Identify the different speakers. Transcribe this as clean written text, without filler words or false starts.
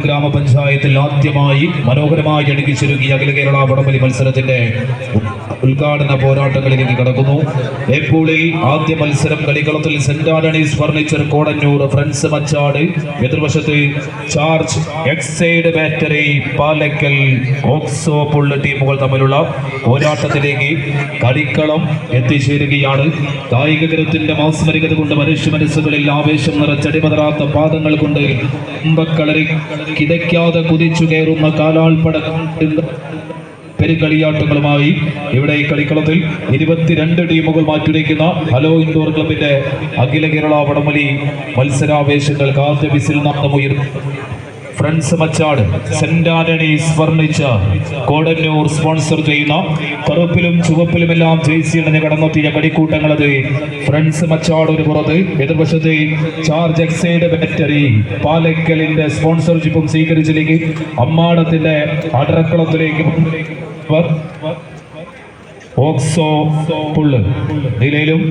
Speaker 1: ഗ്രാമപഞ്ചായത്തിൽ ആദ്യമായി മനോഹരമായി അടുക്കിച്ചൊരുക്കിയ അഖില കേരള വടംവലി മത്സരത്തിന്റെ ഉദ്ഘാടന പോരാട്ടങ്ങളിലേക്ക് കടക്കുന്നു. ഏപ്പൂളിൽ ആദ്യ മത്സരം കളിക്കളത്തിൽ Saint Antony's furniture Kodannur friends Machad, എതിർവശത്ത് ചാർജ് എക്സൈഡ് ബാറ്ററി പാലക്കൽ ഓക്സോ പുള്ള് ടീമുകൾ തമ്മിലുള്ള പോരാട്ടത്തിലേക്ക് കളിക്കളം എത്തിച്ചേരുകയാണ്. കായിക കരുത്തിന്റെ മാസ്മരികത കൊണ്ട് മനുഷ്യ മനസ്സുകളിൽ ആവേശം നിറച്ചടിമതറാത്ത പാദങ്ങൾ കൊണ്ട് കിതയ്ക്കാതെ കുതിച്ചു കയറുന്ന കാലാൾപ്പട പെരുകളിയാട്ടങ്ങളുമായി ഇവിടെ കളിക്കളത്തിൽ 22 ടീമുകൾ മാറ്റുരയ്ക്കുന്ന ഹലോ ഇൻഡോർ ക്ലബിന്റെ അഖില കേരള വടംവലി മത്സരാവേശങ്ങൾ ആദ്യ വിസിൽ നാദമുയർന്നു. Friends Machad, Saint Antony's furniture Kodannur sponsor ചെയ്യുന്ന കറുപ്പിലും ചുവപ്പിലുമെല്ലാം ജേഴ്സി അണിഞ്ഞ് കടന്നെത്തിയ കളിക്കൂട്ടങ്ങളത് ഫ്രണ്ട്സ് മച്ചാട് ഒരു പുറത്ത്, എതിർവശത്ത് ചാർജ് എക്സൈഡ് ബാറ്ററി പാലക്കലിന്റെ സ്പോൺസർഷിപ്പും സ്വീകരിച്ചിലേക്ക് അമ്മാടത്തിന്റെ അടക്കളത്തിലേക്ക് ഓക്സോ പുള്ള് നിലയിലും